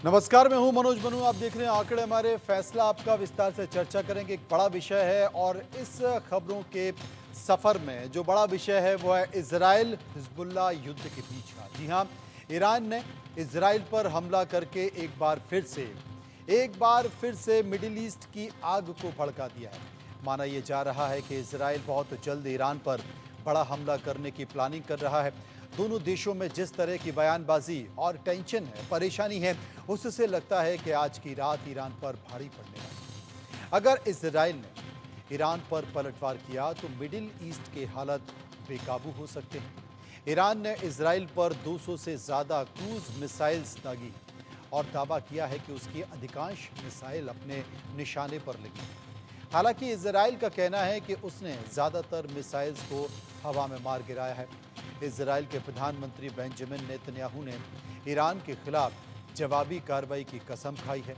नमस्कार, मैं हूं मनोज बनू। आप देख रहे हैं आंकड़े हमारे। फैसला आपका विस्तार से चर्चा करेंगे। एक बड़ा विषय है और इस खबरों के सफर में जो बड़ा विषय है वो है इजराइल हिजबुल्लाह युद्ध के बीच का। जी हां, ईरान ने इजराइल पर हमला करके एक बार फिर से मिडिल ईस्ट की आग को भड़का दिया है। माना यह जा रहा है कि इजराइल बहुत जल्द ईरान पर बड़ा हमला करने की प्लानिंग कर रहा है। दोनों देशों में जिस तरह की बयानबाजी और टेंशन है, परेशानी है, उससे लगता है कि आज की रात ईरान पर भारी पड़ने वाली है। अगर इजराइल ने ईरान पर पलटवार किया तो मिडिल ईस्ट के हालत बेकाबू हो सकते हैं। ईरान ने इजराइल पर 200 से ज्यादा क्रूज मिसाइल्स दागी और दावा किया है कि उसकी अधिकांश मिसाइल अपने निशाने पर लगी। हालांकि इजराइल का कहना है कि उसने ज्यादातर मिसाइल्स को हवा में मार गिराया है। इजराइल के प्रधानमंत्री बेंजामिन नेतन्याहू ने ईरान के खिलाफ जवाबी कार्रवाई की कसम खाई है।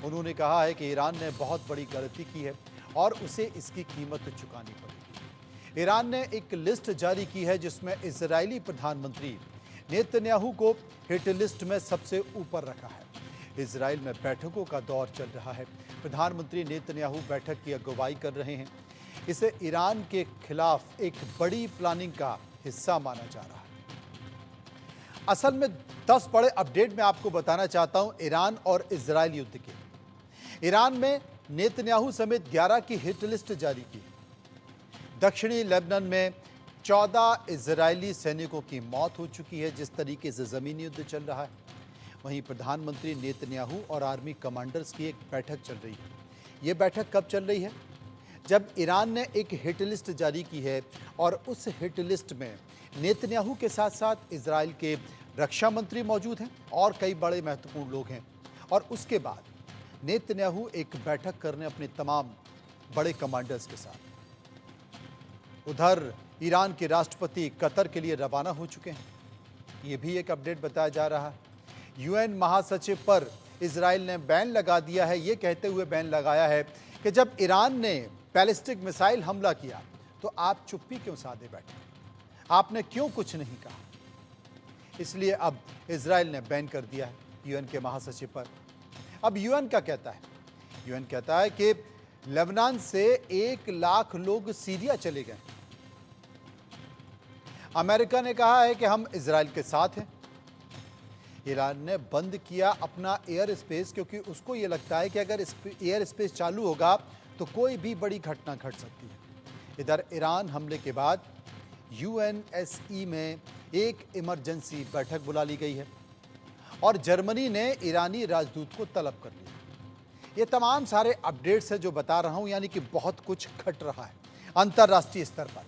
उन्होंने कहा है कि ईरान ने बहुत बड़ी गलती की है और उसे इसकी कीमत चुकानी पड़ेगी। ईरान ने एक लिस्ट जारी की है जिसमें इजरायली प्रधानमंत्री नेतन्याहू को हिट लिस्ट में सबसे ऊपर रखा है। इजराइल में बैठकों का दौर चल रहा है। प्रधानमंत्री नेतन्याहू बैठक की अगुवाई कर रहे हैं। इसे ईरान के खिलाफ एक बड़ी प्लानिंग का हिस्सा माना जा रहा है। असल में 10 बड़े अपडेट मैं आपको बताना चाहता हूं ईरान और इजराइल युद्ध के। ईरान में नेतन्याहू समेत 11 की हिट लिस्ट जारी की। दक्षिणी लेबनान में 14 इजरायली सैनिकों की मौत हो चुकी है जिस तरीके से जमीनी युद्ध चल रहा है। वहीं प्रधानमंत्री नेतन्याहू और आर्मी कमांडर्स की एक बैठक चल रही है। ये बैठक कब चल रही है? जब ईरान ने एक हिट लिस्ट जारी की है और उस हिट लिस्ट में नेतन्याहू के साथ साथ इजराइल के रक्षा मंत्री मौजूद हैं और कई बड़े महत्वपूर्ण लोग हैं। और उसके बाद नेतन्याहू एक बैठक करने अपने तमाम बड़े कमांडर्स के साथ उधर ईरान के राष्ट्रपति कतर के लिए रवाना हो चुके हैं। ये भी एक अपडेट बताया जा रहा है। यूएन महासचिव पर इजराइल ने बैन लगा दिया है। ये कहते हुए बैन लगाया है कि जब ईरान ने बैलिस्टिक मिसाइल हमला किया तो आप चुप्पी क्यों साधे बैठे? आपने क्यों कुछ नहीं कहा? इसलिए अब इजराइल ने बैन कर दिया है यूएन के महासचिव पर। अब यूएन क्या कहता है? यूएन कहता है कि लेबनान से 1 लाख लोग सीरिया चले गए। अमेरिका ने कहा है कि हम इजराइल के साथ हैं। ईरान ने बंद किया अपना एयर स्पेस क्योंकि उसको ये लगता है कि अगर एयर स्पेस चालू होगा तो कोई भी बड़ी घटना घट सकती है। इधर ईरान हमले के बाद यूएनएसई में एक इमरजेंसी बैठक बुला ली गई है और जर्मनी ने ईरानी राजदूत को तलब कर लिया। ये तमाम सारे अपडेट्स हैं जो बता रहा हूं, यानी कि बहुत कुछ घट रहा है अंतर्राष्ट्रीय स्तर पर।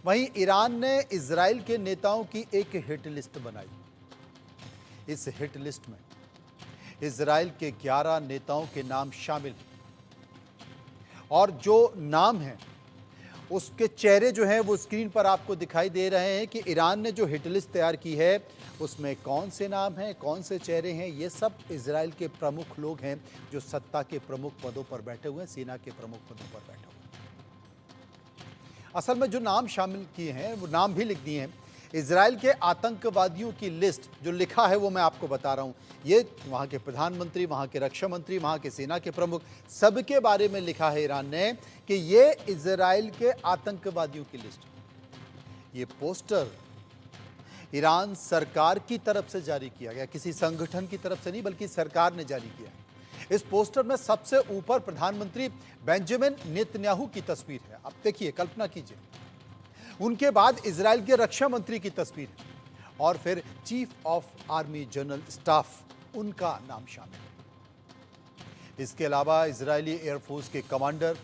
वहीं ईरान ने इजराइल के नेताओं की एक हिट लिस्ट बनाई। इस हिट लिस्ट में इजराइल के 11 नेताओं के नाम शामिल हैं और जो नाम हैं उसके चेहरे जो हैं वो स्क्रीन पर आपको दिखाई दे रहे हैं कि ईरान ने जो हिट लिस्ट तैयार की है उसमें कौन से नाम हैं, कौन से चेहरे हैं। ये सब इजराइल के प्रमुख लोग हैं जो सत्ता के प्रमुख पदों पर बैठे हुए हैं, सेना के प्रमुख पदों पर बैठे हुए हैं। असल में जो नाम शामिल किए हैं वो नाम भी लिख दिए हैं। इजराइल के आतंकवादियों की लिस्ट जो लिखा है वो मैं आपको बता रहा हूं। ये वहां के प्रधानमंत्री, वहां के रक्षा मंत्री, वहां के सेना के प्रमुख, सबके बारे में लिखा है ईरान ने कि ये इजराइल के आतंकवादियों की लिस्ट। ये पोस्टर ईरान सरकार की तरफ से जारी किया गया, किसी संगठन की तरफ से नहीं बल्कि सरकार ने जारी किया। इस पोस्टर में सबसे ऊपर प्रधानमंत्री बेंजामिन नेतन्याहू की तस्वीर है। अब देखिए, कल्पना कीजिए, उनके बाद इजराइल के रक्षा मंत्री की तस्वीर और फिर chief of army general staff, उनका नाम शामिल है। इसके अलावा इजरायली एयरफोर्स के कमांडर,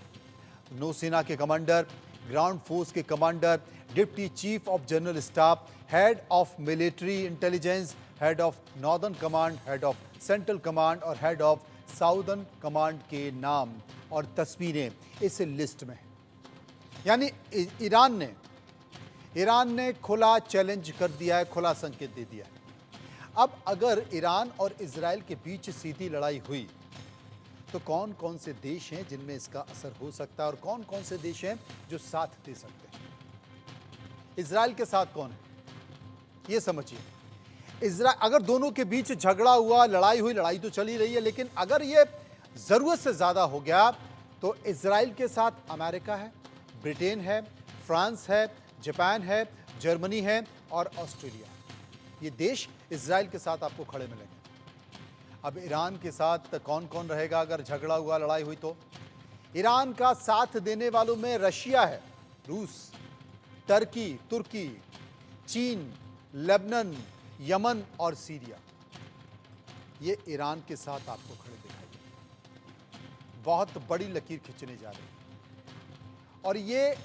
नौसेना के कमांडर, ग्राउंड फोर्स के commander, deputy chief of general staff, head of military intelligence, head of northern command, head of central command और हेड ऑफ साउदर्न कमांड के नाम और तस्वीरें इस लिस्ट में हैं। यानी ईरान ने खुला चैलेंज कर दिया है, खुला संकेत दे दिया है। अब अगर ईरान और इजराइल के बीच सीधी लड़ाई हुई तो कौन कौन से देश हैं जिनमें इसका असर हो सकता है और कौन कौन से देश हैं जो साथ दे सकते हैं? इजराइल के साथ कौन है ये समझिए। इजराइल अगर दोनों के बीच झगड़ा हुआ, लड़ाई हुई, लड़ाई तो चल ही रही है, लेकिन अगर ये जरूरत से ज्यादा हो गया तो इजराइल के साथ अमेरिका है, ब्रिटेन है, फ्रांस है, जापान है, जर्मनी है और ऑस्ट्रेलिया है। ये देश इजराइल के साथ आपको खड़े मिलेंगे। अब ईरान के साथ कौन कौन रहेगा अगर झगड़ा हुआ, लड़ाई हुई तो? ईरान का साथ देने वालों में रशिया है, रूस, तुर्की, चीन, लेबनान, यमन और सीरिया। ये ईरान के साथ आपको खड़े दिखाई देंगे। बहुत बड़ी लकीर खींचने जा रही है और ये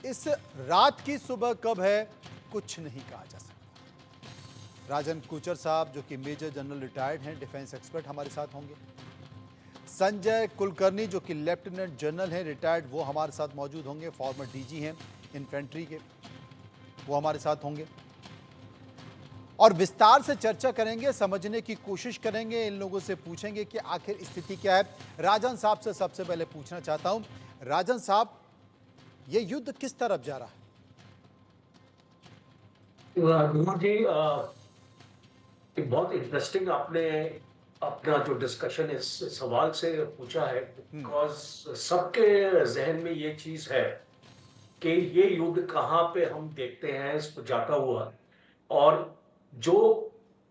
इस रात की सुबह कब है कुछ नहीं कहा जा सकता। राजन कोचर साहब जो कि मेजर जनरल रिटायर्ड हैं, डिफेंस एक्सपर्ट, हमारे साथ होंगे। संजय कुलकर्णी जो कि लेफ्टिनेंट जनरल हैं, रिटायर्ड, वो हमारे साथ मौजूद होंगे। फॉर्मर डीजी हैं इन्फेंट्री के, वो हमारे साथ होंगे और विस्तार से चर्चा करेंगे, समझने की कोशिश करेंगे, इन लोगों से पूछेंगे कि आखिर स्थिति क्या है। राजन साहब से सबसे पहले पूछना चाहता हूं, राजन साहब, ये युद्ध किस तरफ जा रहा है? गुरु जी, बहुत इंटरेस्टिंग आपने अपना जो डिस्कशन इस सवाल से पूछा है, बिकॉज सबके जहन में ये चीज है कि ये युद्ध कहाँ पे हम देखते हैं इसको जाता हुआ। और जो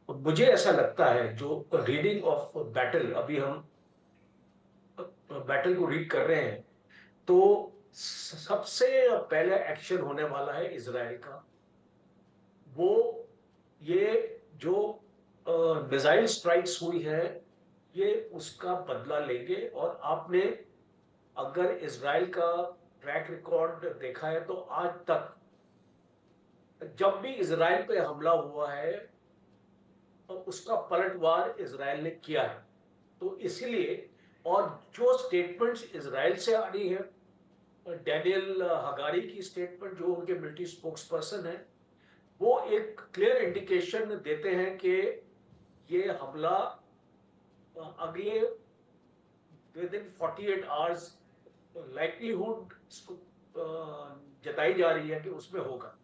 मुझे ऐसा लगता है, जो रीडिंग ऑफ बैटल, अभी हम बैटल को रीड कर रहे हैं, तो सबसे पहले एक्शन होने वाला है इजराइल का। वो ये जो मिसाइल स्ट्राइक्स हुई है, ये उसका बदला लेंगे। और आपने अगर इजराइल का ट्रैक रिकॉर्ड देखा है तो आज तक जब भी इजराइल पे हमला हुआ है तो उसका पलटवार इजराइल ने किया है। तो इसलिए, और जो स्टेटमेंट्स इजराइल से आ रही है, डैनियल हगारी की स्टेटमेंट, जो उनके मिलिट्री स्पोक्स पर्सन है, वो एक क्लियर इंडिकेशन देते हैं कि ये हमला अगले विद इन 48 आवर्स लाइवलीहुड जताई जा रही है कि उसमें होगा।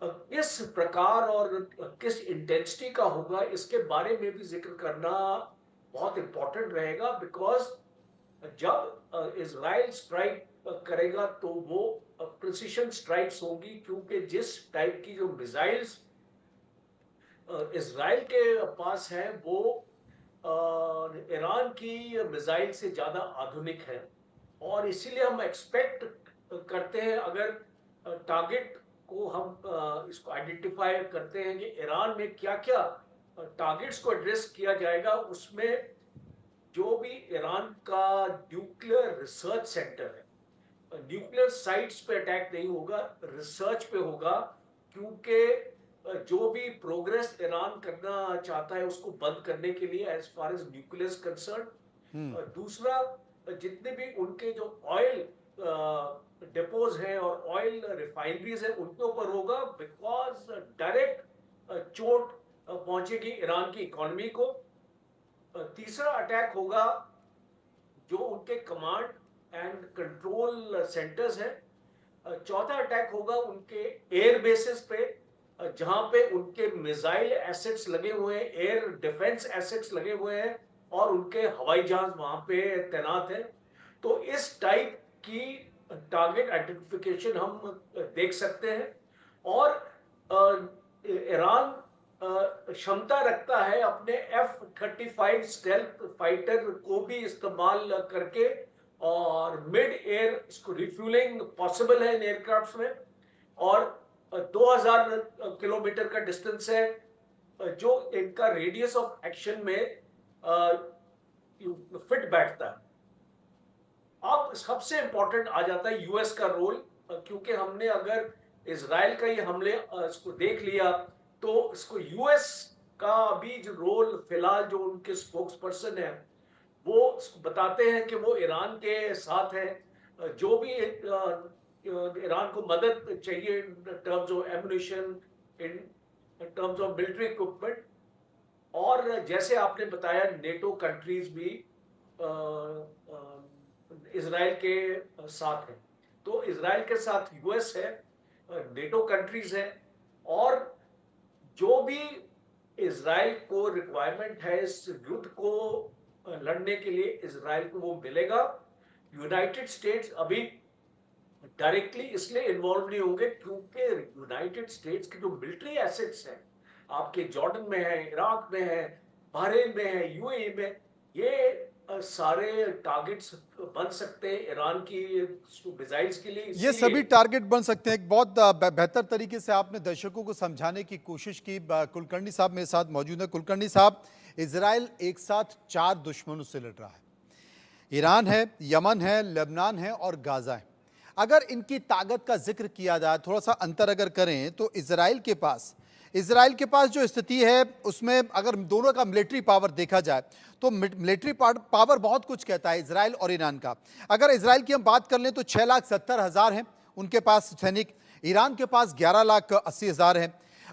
किस प्रकार और किस इंटेंसिटी का होगा, इसके बारे में भी जिक्र करना बहुत इंपॉर्टेंट रहेगा। बिकॉज जब इजराइल स्ट्राइक करेगा तो वो प्रिसिशन स्ट्राइक्स होंगी, क्योंकि जिस टाइप की जो मिसाइल्स इजराइल के पास है वो ईरान की मिसाइल से ज्यादा आधुनिक है। और इसीलिए हम एक्सपेक्ट करते हैं, अगर टारगेट को हम इसको आइडेंटिफाई करते हैं कि ईरान में क्या क्या टारगेट्स को एड्रेस किया जाएगा, उसमें जो भी ईरान का न्यूक्लियर रिसर्च सेंटर है, न्यूक्लियर साइट्स पे अटैक नहीं होगा, रिसर्च पे होगा। क्योंकि जो भी प्रोग्रेस ईरान करना चाहता है उसको बंद करने के लिए, as far as nuclear concern. दूसरा, जितने भी उनके जो ऑयल डिपोज हैं और ऑयल रिफाइनरीज हैं, उनके ऊपर होगा। बिकॉज डायरेक्ट चोट पहुंचेगी ईरान की इकोनॉमी को। तीसरा अटैक होगा जो उनके कमांड एंड कंट्रोल सेंटर्स हैं। चौथा अटैक होगा उनके एयर बेसिस पे, जहां पे उनके मिसाइल एसेट्स लगे हुए हैं, एयर डिफेंस एसेट्स लगे हुए हैं और उनके हवाई जहाज वहां पे तैनात है। तो इस टाइप की टारगेट आइडेंटिफिकेशन हम देख सकते हैं। और ईरान क्षमता रखता है अपने F-35 स्टेल्थ फाइटर को भी इस्तेमाल करके, और मिड एयर इसको रिफ्यूलिंग पॉसिबल है इन एयरक्राफ्ट में। और 2000 किलोमीटर का डिस्टेंस है जो इनका रेडियस ऑफ एक्शन में फिट बैठता है। अब सबसे इंपॉर्टेंट आ जाता है यूएस का रोल, क्योंकि हमने अगर इजराइल का ये हमले इसको देख लिया तो इसको यूएस का भी जो रोल, फिलहाल जो उनके स्पोक्स पर्सन है वो बताते हैं कि वो ईरान के साथ है। जो भी ईरान को मदद चाहिए in terms of ammunition, in terms of military equipment. और जैसे आपने बताया, नेटो कंट्रीज भी इजराइल के साथ है। तो इजराइल के साथ यूएस है, नेटो कंट्रीज है, और जो भी इज़राइल को रिक्वायरमेंट है इस युद्ध को लड़ने के लिए इज़राइल को वो मिलेगा। यूनाइटेड स्टेट्स अभी डायरेक्टली इसलिए इन्वॉल्व नहीं होंगे क्योंकि यूनाइटेड स्टेट्स के जो मिलिट्री एसेट्स हैं आपके जॉर्डन में है, इराक में है, बहरीन में है, यूएई में, ये सारे टारगेट्स बन सकते हैं ईरान की मिसाइल्स के लिए। ये इसीलिए सभी टारगेट बन सकते हैं। एक बहुत बेहतर तरीके से आपने दर्शकों को समझाने की कोशिश की। कुलकर्णी साहब मेरे साथ मौजूद हैं। कुलकर्णी साहब, इजराइल एक साथ 4 दुश्मनों से लड़ रहा है। ईरान है, यमन है, लेबनान है और गाजा है। अगर इनकी ताकत का जिक्र किया जाए, थोड़ा सा अंतर अगर करें, तो इजराइल के पास जो स्थिति है उसमें अगर दोनों का मिलिट्री पावर देखा जाए तो मिलिट्री पावर बहुत कुछ कहता है इजराइल और ईरान का। अगर इजराइल की हम बात कर लें तो 6,70,000 हैं उनके पास सैनिक, ईरान के पास 11,80,000 हैं।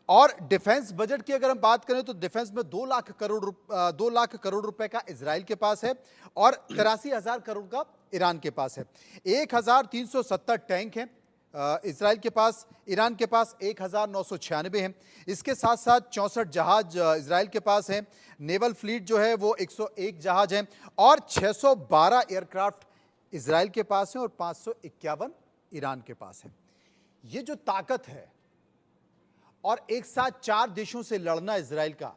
और डिफेंस बजट की अगर हम बात करें तो डिफेंस में 2 लाख करोड़ रुपए का इजराइल के पास है और 83,000 करोड़ का ईरान के पास है। 1,370 टैंक हैं इजराइल के पास, ईरान के पास 1,996 हैं। इसके साथ साथ 64 जहाज इजराइल के पास हैं। नेवल फ्लीट जो है वो 101 जहाज हैं और 612 एयरक्राफ्ट इजराइल के पास हैं और 551 ईरान के पास है। ये जो ताकत है और एक साथ 4 देशों से लड़ना इजराइल का,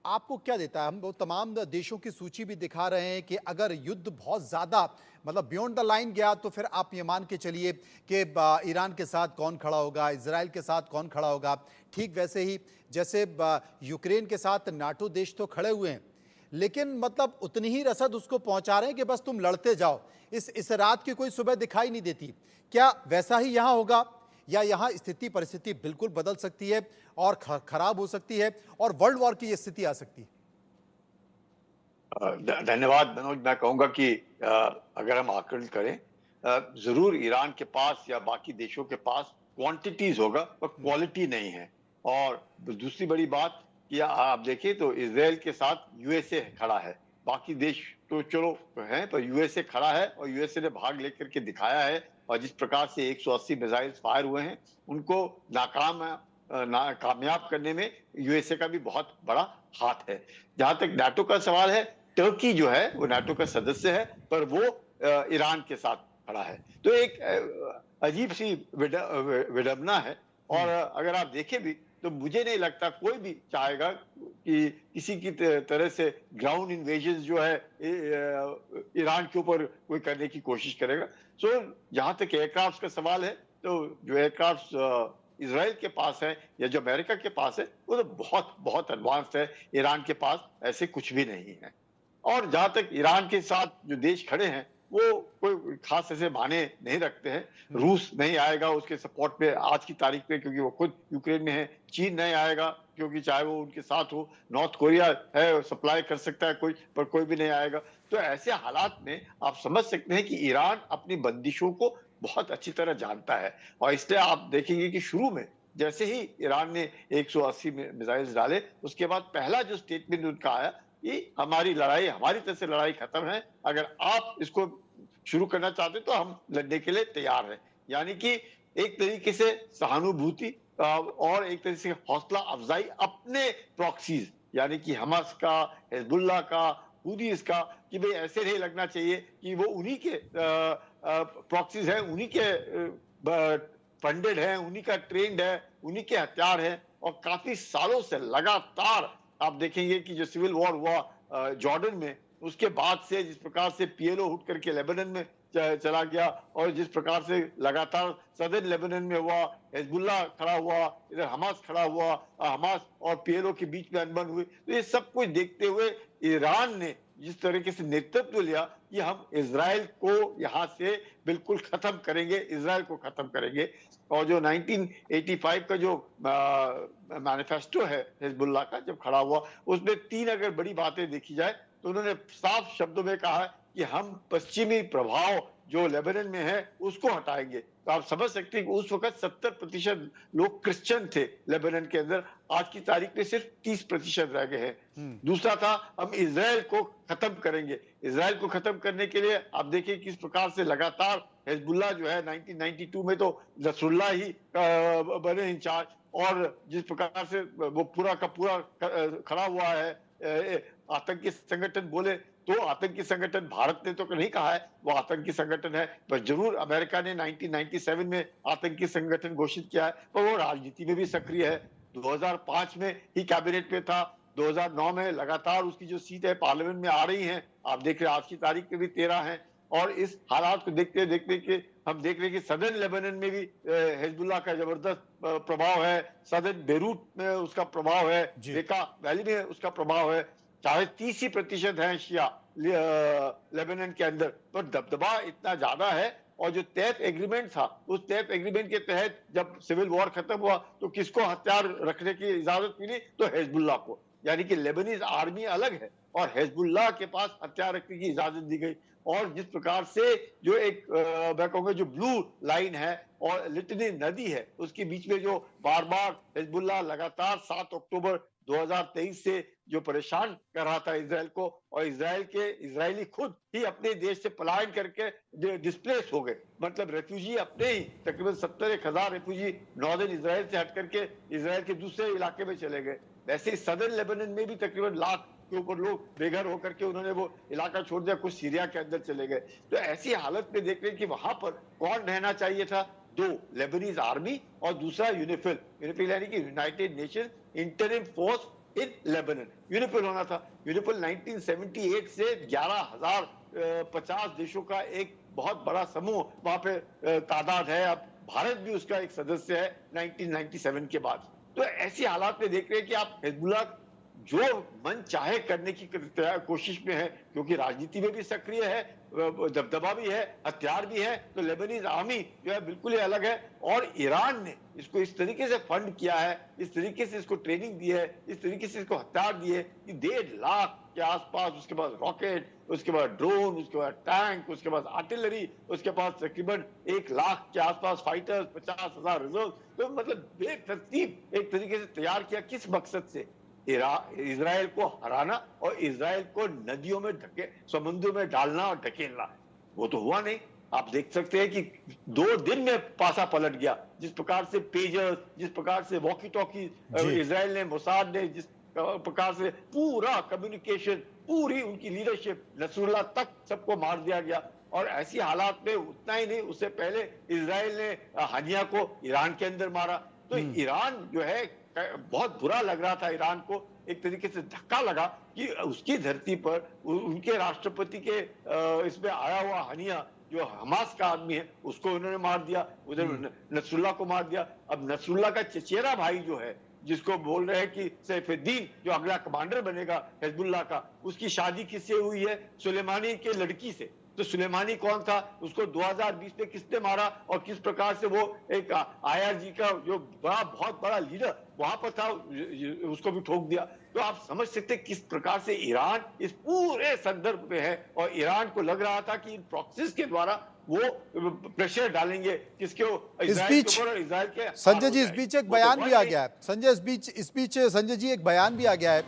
आपको क्या देता है? हम वो तमाम देशों की सूची भी दिखा रहे हैं कि अगर युद्ध बहुत ज़्यादा मतलब बियॉन्ड द लाइन गया तो फिर आप ये मान के चलिए कि ईरान के साथ कौन खड़ा होगा, इजराइल के साथ कौन खड़ा होगा। ठीक वैसे ही जैसे यूक्रेन के साथ नाटो देश तो खड़े हुए हैं, लेकिन मतलब उतनी ही रसद उसको पहुंचा रहे हैं कि बस तुम लड़ते जाओ, इस रात की कोई सुबह दिखाई नहीं देती। क्या वैसा ही यहाँ होगा या यहाँ स्थिति परिस्थिति बिल्कुल बदल सकती है और खराब हो सकती है और वर्ल्ड वॉर की ये स्थिति आ सकती है? धन्यवाद मनोज। मैं कहूंगा कि अगर हम आकलन करें, जरूर ईरान के पास या बाकी देशों के पास क्वांटिटीज होगा पर क्वालिटी नहीं है। और दूसरी बड़ी बात कि आप देखें तो इसराइल के साथ यूएसए खड़ा है, बाकी देश तो चलो हैं पर यूएसए खड़ा है और यूएसए ने भाग लेकर के दिखाया है। और जिस प्रकार से 180 मिसाइल फायर हुए हैं उनको कामयाब करने में यूएसए का भी बहुत बड़ा हाथ है। जहां तक नाटो का सवाल है, टर्की जो है वो नाटो का सदस्य है पर वो ईरान के साथ खड़ा है, तो एक अजीब सी विडंबना है। और अगर आप देखें भी तो मुझे नहीं लगता कोई भी चाहेगा कि किसी की तरह से ग्राउंड इन्वेजन जो है ईरान के ऊपर कोई करने की कोशिश करेगा। सो जहां तक एयरक्राफ्ट का सवाल है, तो जो एयरक्राफ्ट इजराइल के पास है या जो अमेरिका के पास है वो तो बहुत बहुत एडवांस्ड है। ईरान के पास ऐसे कुछ भी नहीं है। और जहां तक ईरान के साथ जो देश खड़े हैं वो कोई खास ऐसे माने नहीं रखते हैं। रूस नहीं आएगा उसके सपोर्ट पे आज की तारीख पे, क्योंकि वो खुद यूक्रेन में है। चीन नहीं आएगा क्योंकि चाहे वो उनके साथ हो। नॉर्थ कोरिया है, सप्लाई कर सकता है कोई, पर कोई भी नहीं आएगा। तो ऐसे हालात में आप समझ सकते हैं कि ईरान अपनी बंदिशों को बहुत अच्छी तरह जानता है। और इसलिए आप देखेंगे कि शुरू में जैसे ही ईरान ने 180 मिसाइल्स डाले, उसके बाद पहला जो स्टेटमेंट उनका आया कि हमारी लड़ाई हमारी तरफ से लड़ाई खत्म है, अगर आप इसको शुरू करना चाहते तो हम लड़ने के लिए तैयार हैं। यानी कि एक तरीके से सहानुभूति और एक तरीके से हौसला अफजाई अपने प्रॉक्सीज यानी कि हमास का, हिजबुल्लाह का, हुदीस का, कि भाई ऐसे नहीं लगना चाहिए कि वो उन्हीं के प्रॉक्सीज हैं, उन्हीं के फंडेड है, उन्हीं का ट्रेंड है, उन्हीं के हथियार हैं। और काफी सालों से लगातार आप देखेंगे कि जो सिविल वॉर हुआ जॉर्डन में, उसके बाद से जिस प्रकार से पीएलओ उठ करके लेबनान में चला गया और जिस प्रकार से लगातार सदर्न लेबनान में हुआ, हिजबुल्लाह खड़ा हुआ, इधर हमास खड़ा हुआ, हमास और पीएलओ के बीच में अनबन हुई, तो ये सब कुछ देखते हुए ईरान ने जिस तरीके से नेतृत्व लिया कि हम इजराइल को यहां से बिल्कुल खत्म करेंगे, इजराइल को खत्म करेंगे। और जो 1985 का जो मैनिफेस्टो है हिजबुल्लाह का जब खड़ा हुआ, उसमें 3 अगर बड़ी बातें देखी जाए तो उन्होंने साफ शब्दों में कहा कि हम पश्चिमी प्रभाव जो लेबनान में है उसको हटाएंगे। तो आप समझ सकते हैं कि उस वक्त 70% लोग क्रिश्चियन थे लेबनान के अंदर, आज की तारीख में सिर्फ 30% रह गए हैं। दूसरा था हम इजराइल को खत्म करेंगे। इजराइल को खत्म करने के लिए आप देखिए किस प्रकार से लगातार हिजबुल्लाह जो है 1992 में तो नसरुल्लाह ही बने इंचार्ज, और जिस प्रकार से वो पूरा का पूरा खड़ा हुआ है आतंकी संगठन बोले तो आतंकी संगठन भारत ने तो नहीं कहा है वो आतंकी संगठन है, पर जरूर अमेरिका ने 1997 में आतंकी संगठन घोषित किया है, पर वो राजनीति में भी सक्रिय है। 2005 में ही कैबिनेट में था, 2009 में लगातार उसकी जो सीट है पार्लियामेंट में आ रही है, आप देख रहे हैं आज की तारीख में भी 13 है। और इस हालात को देखते देखते कि हम देख रहे हैं कि सदर्न लेबनान में भी हिजबुल्लाह का जबरदस्त प्रभाव है, सदर्न बेरूट में उसका प्रभाव है, बेका वैली में उसका प्रभाव है। 30% है शिया लेबनान के अंदर, तो दबदबा इतना ज्यादा है। और जो तैफ एग्रीमेंट था, उस तैफ एग्रीमेंट के तहत जब सिविल वॉर खत्म हुआ तो किसको हथियार रखने की इजाजत मिली? तो हिजबुल्लाह को। यानी कि लेबनीज आर्मी अलग है और हिजबुल्लाह के पास हथियार रखने की इजाजत दी गई। और जिस प्रकार से जो एक मैं कहूँगा जो ब्लू लाइन है और लिटनी नदी है, उसके बीच में जो बार बार हिजबुल्लाह लगातार 7 अक्टूबर 2023 से जो परेशान कर रहा था इजराइल को, और इजरायली खुद ही अपने देश से पलायन करके डिस्प्लेस हो गए, मतलब रेफ्यूजी अपने ही तकरीबन 70,000 रेफ्यूजी नॉर्दर्न इजराइल से हट करके इजराइल के दूसरे इलाके में चले गए। वैसे ही सदर्न लेबनान में भी तकरीबन लाख के ऊपर लोग बेघर होकर के उन्होंने वो इलाका छोड़ दिया, कुछ सीरिया के अंदर चले गए। तो ऐसी हालत में देख रहे हैं कि वहां पर कौन रहना चाहिए था? 2 लेबनीज आर्मी और दूसरा यूनिफिल, यूनिफिल यानी कि United nation interim force in Lebanon, UNIFIL होना था। यूनिफिल 1978 से 11,050 देशों का एक बहुत बड़ा समूह वहां पे तादाद है। अब भारत भी उसका एक सदस्य है 1997 के बाद। तो ऐसी हालात में देख रहे हैं कि आप हिजबुल्लाह जो मन चाहे करने की कोशिश में है, क्योंकि राजनीति में भी सक्रिय है, दबदबा भी है, हथियार भी है, तो लेबनीज आर्मी जो है बिल्कुल ही अलग है। और ईरान ने इसको इस तरीके से फंड किया है, इस तरीके से इसको ट्रेनिंग दी है, इस तरीके से इसको हथियार दिए कि 1.5 लाख के आसपास, उसके बाद रॉकेट, उसके बाद ड्रोन, उसके बाद टैंक, उसके बाद आर्टिलरी, उसके पास तकरीबन 1 लाख के आसपास फाइटर्स, 50,000 रिजर्व। तो मतलब बेतरतीब एक तरीके से तैयार किया। किस मकसद से? इजराइल को हराना और इजराइल को नदियों में समुद्र में डालना और ढकेलना। वो तो हुआ नहीं। आप देख सकते हैं कि 2 दिन में पासा पलट गया। जिस प्रकार से पेजर्स, जिस प्रकार से वॉकी टॉकी इजराइल ने, मोसाद ने जिस प्रकार से पूरा कम्युनिकेशन, पूरी उनकी लीडरशिप, नसरुल्लाह तक सबको मार दिया गया। और ऐसी हालात में उतना ही नहीं, उससे पहले इजराइल ने हानिया को ईरान के अंदर मारा। तो ईरान जो है बहुत बुरा लग रहा था, ईरान को एक तरीके से धक्का लगा कि उसकी धरती पर उनके राष्ट्रपति के इसमें आया हुआ हानिया जो हमास का आदमी है उसको उन्होंने मार दिया, उधर नसरुल्लाह को मार दिया। अब नसरुल्लाह का चचेरा भाई जो है, जिसको बोल रहे हैं कि सैफुद्दीन जो अगला कमांडर बनेगा हिजबुल्लाह का, उसकी शादी किससे हुई है? सुलेमानी के लड़की से। तो सुलेमानी कौन था? उसको 2020 में किसने मारा और किस प्रकार से वो एक आईआरजी का जो बहुत बड़ा लीडर वहां पर था, उसको भी ठोक दिया। तो आप समझ सकते किस प्रकार से ईरान इस पूरे संदर्भ में है। और ईरान को लग रहा था कि इन प्रॉक्सीज के द्वारा वो प्रेशर डालेंगे किसके इजराइल के ऊपर, इजराइल के। संजय जी, इस बीच एक बयान भी आ गया है संजय, इस बीच संजय जी एक बयान भी आ गया है,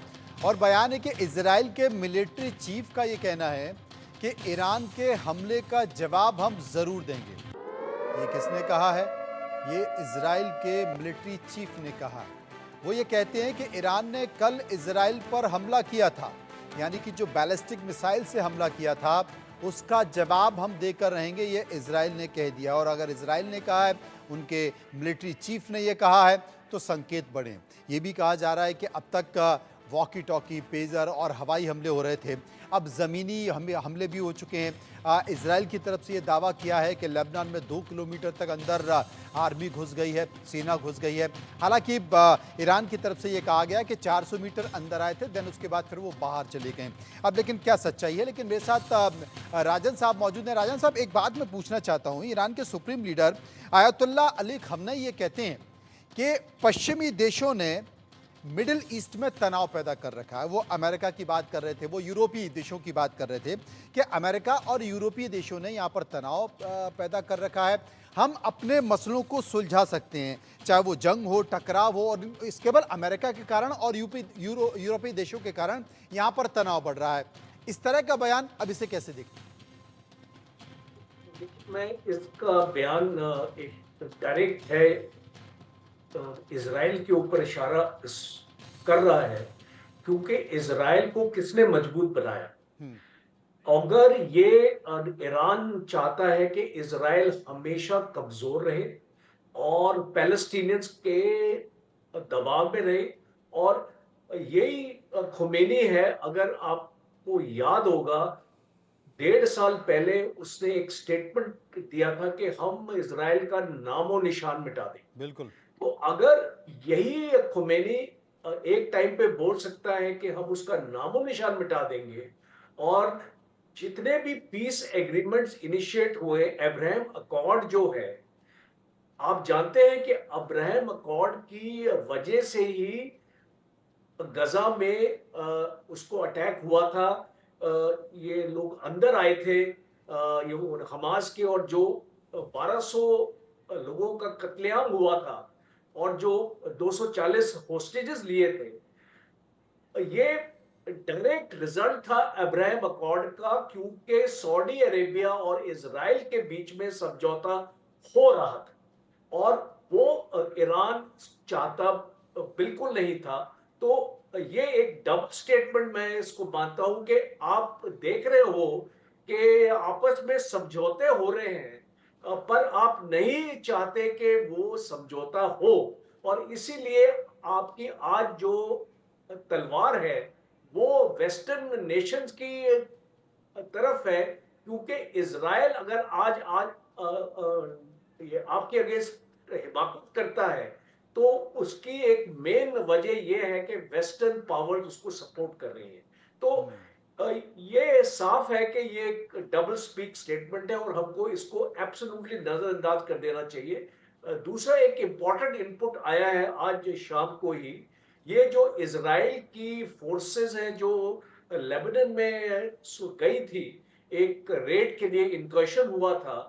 और बयान है कि इजराइल के मिलिट्री चीफ का ये कहना है कि ईरान के हमले का जवाब हम जरूर देंगे। ये किसने कहा है? ये इजराइल के मिलिट्री चीफ ने कहा है। वो ये कहते हैं कि ईरान ने कल इजराइल पर हमला किया था, यानी कि जो बैलिस्टिक मिसाइल से हमला किया था उसका जवाब हम देकर रहेंगे, ये इजराइल ने कह दिया। और अगर इजराइल ने कहा है, उनके मिलिट्री चीफ ने ये कहा है, तो संकेत बढ़े। ये भी कहा जा रहा है कि अब तक वॉकी टॉकी, पेजर और हवाई हमले हो रहे थे, अब ज़मीनी हमले भी हो चुके हैं। इजराइल की तरफ से ये दावा किया है कि लेबनान में 2 किलोमीटर तक अंदर आर्मी घुस गई है, सेना घुस गई है। हालांकि ईरान की तरफ से ये कहा गया कि 400 मीटर अंदर आए थे, देन उसके बाद फिर वो बाहर चले गए। अब लेकिन क्या सच्चाई है? लेकिन मेरे साथ राजन साहब मौजूद हैं। राजन साहब, एक बात मैं पूछना चाहता हूँ। ईरान के सुप्रीम लीडर आयतुल्लाह अली खamenei ये कहते हैं कि पश्चिमी देशों ने मिडिल ईस्ट में तनाव पैदा कर रखा है। वो अमेरिका की बात कर रहे थे, वो यूरोपीय देशों की बात कर रहे थे कि अमेरिका और यूरोपीय देशों ने यहाँ पर तनाव पैदा कर रखा है। हम अपने मसलों को सुलझा सकते हैं, चाहे वो जंग हो, टकराव हो, और इस केवल अमेरिका के कारण और यूरोपीय देशों के कारण यहाँ पर तनाव बढ़ रहा है। इस तरह का बयान अब इसे कैसे देखते हैं? मैं इसका बयान एक डायरेक्ट है इजराइल के ऊपर इशारा कर रहा है, क्योंकि इजराइल को किसने मजबूत बनाया। अगर ये ईरान चाहता है कि इजराइल हमेशा कमजोर रहे और पैलेस्टीनियंस के दबाव में रहे, और यही खुमैनी है, अगर आपको याद होगा 1.5 साल पहले उसने एक स्टेटमेंट दिया था कि हम इजराइल का नामो निशान मिटा देंगे। बिल्कुल। तो अगर यही खुमैनी एक टाइम पे बोल सकता है कि हम उसका नामो निशान मिटा देंगे, और जितने भी पीस एग्रीमेंट्स इनिशिएट हुए, अब्राहम अकॉर्ड जो है, आप जानते हैं कि अब्राहम अकॉर्ड की वजह से ही गजा में उसको अटैक हुआ था। ये लोग अंदर आए थे, ये हमास के, और जो 1200 लोगों का कत्लेआम हुआ था और जो 240 होस्टेजेस लिए थे, ये डायरेक्ट रिजल्ट था अब्राहम अकॉर्ड का, क्योंकि सऊदी अरेबिया और इजराइल के बीच में समझौता हो रहा था और वो ईरान चाहता बिल्कुल नहीं था। तो ये एक डबल स्टेटमेंट मैं इसको मानता हूं कि आप देख रहे हो कि आपस में समझौते हो रहे हैं, पर आप नहीं चाहते कि वो समझौता हो, और इसीलिए आपकी आज जो तलवार है वो वेस्टर्न नेशंस की तरफ है, क्योंकि इजराइल अगर आज आज ये आपके अगेंस्ट हिमाकत करता है, तो उसकी एक मेन वजह यह है कि वेस्टर्न पावर्स उसको सपोर्ट कर रही है। तो ये साफ है कि ये एक डबल स्पीक स्टेटमेंट है और हमको इसको एब्सोल्युटली नजरअंदाज कर देना चाहिए। दूसरा एक इंपॉर्टेंट इनपुट आया है आज शाम को ही, ये जो इजराइल की फोर्सेस हैं जो लेबनान में गई थी, एक रेड के लिए इनकर्शन हुआ था।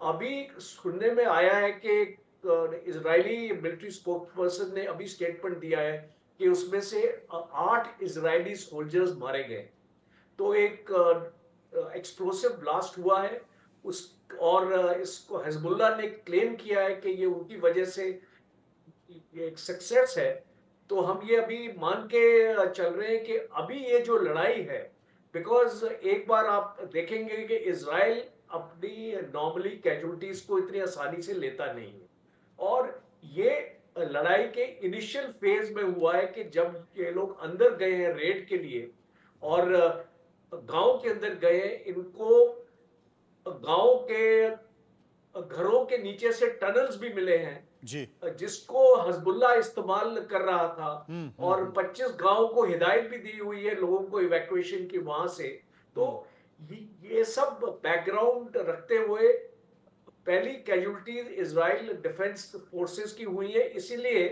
अभी सुनने में आया है कि इजरायली मिलिट्री स्पोक्सपर्सन ने अभी स्टेटमेंट दिया है कि उसमें से 8 इजरायली सोल्जर्स मारे गए। तो एक एक्सप्लोसिव ब्लास्ट हुआ है उस, और इसको हिजबुल्ला ने क्लेम किया है कि ये उनकी वजह से ये एक सक्सेस है। तो हम ये अभी मान के चल रहे हैं कि अभी ये जो लड़ाई है, बिकॉज एक बार आप देखेंगे कि इजराइल अपनी नॉर्मली कैजुअलिटीज को इतनी आसानी से लेता नहीं है, और ये लड़ाई के इनिशियल फेज में हुआ है कि जब ये लोग अंदर गए हैं रेड के लिए और गांव के अंदर गए, इनको गांव के घरों के नीचे से टनल्स भी मिले हैं जी। जिसको हिजबुल्लाह इस्तेमाल कर रहा था, और 25 गांव को हिदायत भी दी हुई है लोगों को इवैक्यूएशन की वहां से। तो ये सब बैकग्राउंड रखते हुए पहली कैजुअलिटीज इजराइल डिफेंस फोर्सेस की हुई है। इसीलिए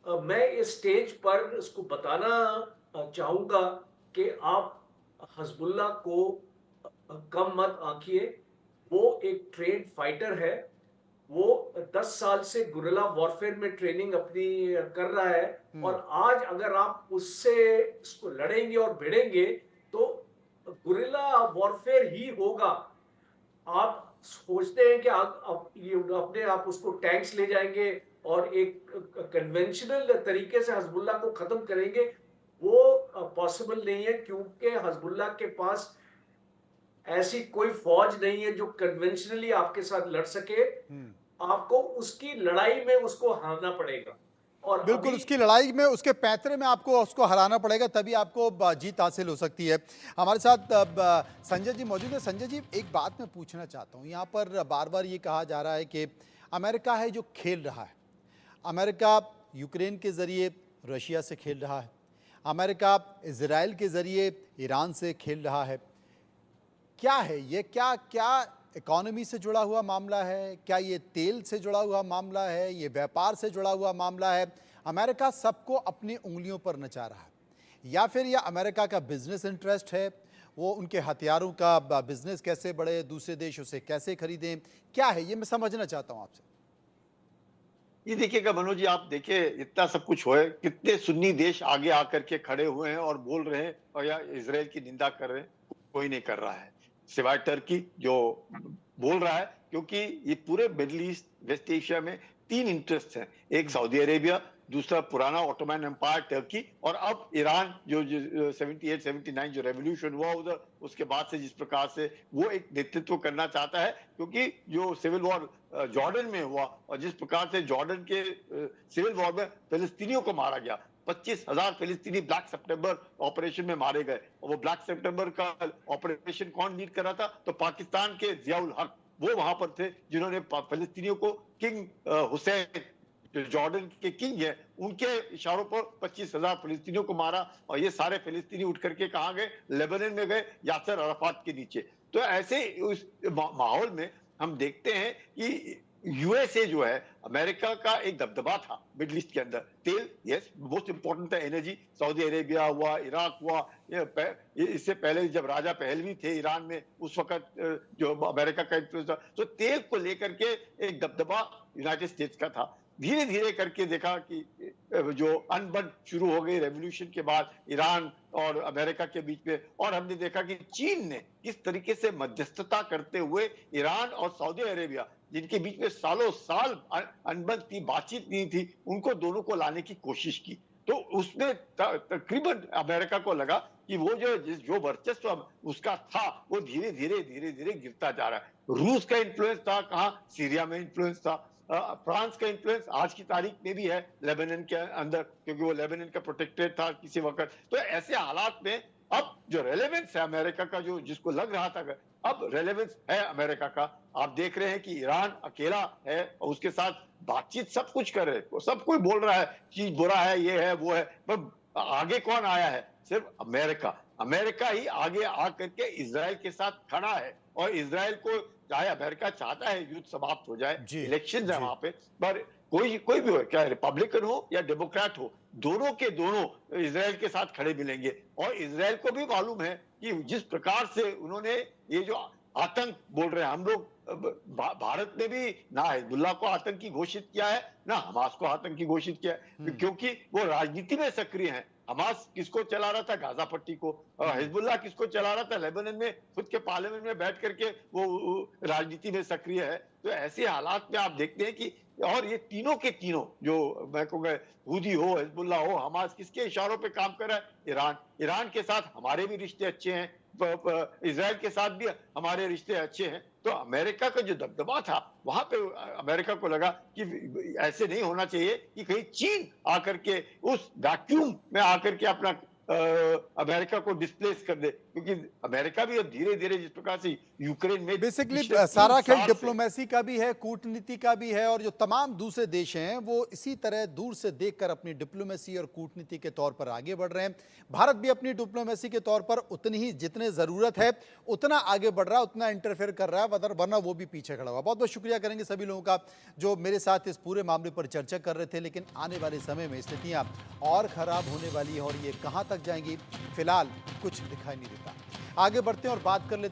मैं इस स्टेज पर इसको बताना चाहूंगा कि आप हिजबुल्लाह को कम मत आंकिए। वो एक ट्रेंड फाइटर है, वो 10 साल से गुरिल्ला वॉरफेयर में ट्रेनिंग अपनी कर रहा है, और आज अगर आप उससे इसको लड़ेंगे और भिड़ेंगे तो गुरिल्ला वॉरफेयर ही होगा। आप सोचते हैं कि आप ये अपने आप उसको टैंक्स ले जाएंगे और एक कन्वेंशनल तरीके से हिजबुल्लाह को खत्म करेंगे, वो पॉसिबल नहीं है, क्योंकि हिजबुल्लाह के पास ऐसी कोई फौज नहीं है जो कन्वेंशनली आपके साथ लड़ सके। आपको उसकी लड़ाई में उसको हारना पड़ेगा, और बिल्कुल, उसकी लड़ाई में, उसके पैंतरे में आपको उसको हराना पड़ेगा, तभी आपको जीत हासिल हो सकती है। हमारे साथ संजय जी मौजूद है। संजय जी, एक बात मैं पूछना चाहता हूँ, यहाँ पर बार बार ये कहा जा रहा है कि अमेरिका है जो खेल रहा है। अमेरिका यूक्रेन के ज़रिए रशिया से खेल रहा है, अमेरिका इजराइल के ज़रिए ईरान से खेल रहा है। क्या है ये, क्या क्या इकोनॉमी से जुड़ा हुआ मामला है? क्या ये तेल से जुड़ा हुआ मामला है? ये व्यापार से जुड़ा हुआ मामला है? अमेरिका सबको अपनी उंगलियों पर नचा रहा है, या फिर यह अमेरिका का बिजनेस इंटरेस्ट है? वो उनके हथियारों का बिजनेस कैसे बढ़े, दूसरे देश उसे कैसे खरीदें, क्या है ये मैं समझना चाहता हूं आपसे। ये देखिएगा मनोज जी, आप देखिए इतना सब कुछ होए, कितने सुन्नी देश आगे आकर के खड़े हुए हैं और बोल रहे हैं और या इजराइल की निंदा कर रहे हैं। कोई नहीं कर रहा है सिवाय टर्की जो बोल रहा है, क्योंकि ये पूरे मिडिल ईस्ट वेस्ट एशिया में तीन इंटरेस्ट हैं। एक सऊदी अरेबिया, दूसरा पुराना ऑटोमन एम्पायर टर्की, और अब ईरान जो 78-79 जो रेवोल्यूशन हुआ उधर, उसके बाद से जिस प्रकार से वो एक नेतृत्व करना चाहता है, क्योंकि जो सिविल वॉर जॉर्डन में हुआ और जिस प्रकार से जॉर्डन के सिविल वॉर में फिलिस्तीनियों को मारा गया, 25,000 फिलिस्तीनी ब्लैक सितंबर ऑपरेशन में मारे गए, और वो ब्लैक सितंबर का ऑपरेशन कौन लीड कर रहा था? तो पाकिस्तान के जियाउल हक, वो वहां पर थे जिन्होंने फिलिस्तीनियों को किंग हुसैन जो जॉर्डन के किंग है उनके इशारों पर 25,000 फिलिस्तीनियों को मारा, और ये सारे फिलिस्तीनी उठ करके कहां गए? लेबनान में गए, यासर अराफात के नीचे। तो ऐसे उस माहौल में हम देखते हैं कि यूएसए जो है, अमेरिका का एक दबदबा था मिडिल ईस्ट के अंदर। तेल यस मोस्ट इंपॉर्टेंट था, एनर्जी, सऊदी अरेबिया हुआ, इराक हुआ, इससे पहले जब राजा पहलवी थे ईरान में उस वक्त जो अमेरिका का इंफ्लुएंस था, तो तेल को लेकर के एक दबदबा यूनाइटेड स्टेट्स का था। धीरे धीरे करके देखा कि जो अनबन शुरू हो गई रेवोल्यूशन के बाद ईरान और अमेरिका के बीच में, और हमने देखा कि चीन ने किस तरीके से मध्यस्थता करते हुए ईरान और सऊदी अरेबिया, जिनके बीच में सालों साल अनबन थी, बातचीत नहीं थी, उनको दोनों को लाने की कोशिश की। तो उसमें तकरीबन अमेरिका को लगा कि वो जो वर्चस्व उसका था वो धीरे धीरे गिरता जा रहा है। रूस का इन्फ्लुएंस था कहाँ? सीरिया में इन्फ्लुएंस था। फ्रांस का इन्फ्लुएंस आज की तारीख में भी है लेबनान के अंदर, क्योंकि वो लेबनान का प्रोटेक्टेड था किसी वक्त। तो ऐसे हालात में अब जो रेलेवेंस है अमेरिका का, जो जिसको लग रहा था अब रेलेवेंस है अमेरिका का, आप देख रहे हैं कि ईरान अकेला है और उसके साथ बातचीत सब कुछ कर रहे हैं, सब कोई बोल रहा है चीज बुरा है, ये है वो है, पर आगे कौन आया है? सिर्फ अमेरिका। अमेरिका ही आगे आकर के इजराइल के साथ खड़ा है, और इजराइल को चाहे अमेरिका चाहता है युद्ध समाप्त हो जाए, इलेक्शन है वहां पे, पर कोई भी हो, क्या रिपब्लिकन हो या डेमोक्रेट हो, दोनों के दोनों इजराइल के साथ खड़े मिलेंगे। और इजराइल को भी मालूम है कि जिस प्रकार से उन्होंने ये जो आतंक बोल रहे हैं, हम लोग भारत ने भी ना हिजबुल्लाह को आतंकी घोषित किया है ना हमास को आतंकी घोषित किया है, क्योंकि वो राजनीति में सक्रिय है। हमास किसको चला रहा था? गाजा पट्टी को। और हिजबुल्लाह किसको चला रहा था? लेबनान में खुद के पार्लियामेंट में बैठ करके वो राजनीति में सक्रिय है। तो ऐसे हालात में आप देखते हैं कि, और ये तीनों के तीनों जो मैं कहूँगा हुदी हो, हिजबुल्लाह हो, हमास, किसके इशारों पे काम कर रहा है? ईरान। ईरान के साथ हमारे भी रिश्ते अच्छे हैं, इजराइल के साथ भी हमारे रिश्ते अच्छे हैं। तो अमेरिका का जो दबदबा था वहां पे अमेरिका को लगा कि ऐसे नहीं होना चाहिए कि कहीं चीन आकर के उस वैक्यूम में आकर के अपना अमेरिका को डिस्प्लेस कर दे, क्योंकि अमेरिका भी अब धीरे धीरे जिस प्रकार से यूक्रेन में बेसिकली सारा खेल डिप्लोमेसी का भी है, कूटनीति का भी है, और जो तमाम दूसरे देश हैं वो इसी तरह दूर से देखकर अपनी डिप्लोमेसी और कूटनीति के तौर पर आगे बढ़ रहे हैं। भारत भी अपनी डिप्लोमेसी के तौर पर उतनी ही जितने जरूरत है उतना आगे बढ़ रहा है, उतना इंटरफेयर कर रहा है, वरना वो भी पीछे खड़ा हुआ। बहुत बहुत शुक्रिया करेंगे सभी लोगों का जो मेरे साथ इस पूरे मामले पर चर्चा कर रहे थे। लेकिन आने वाले समय में स्थितियां और खराब होने वाली है, और ये कहां तक जाएंगी फिलहाल कुछ दिखाई नहीं देता। आगे बढ़ते हैं और बात कर लेते हैं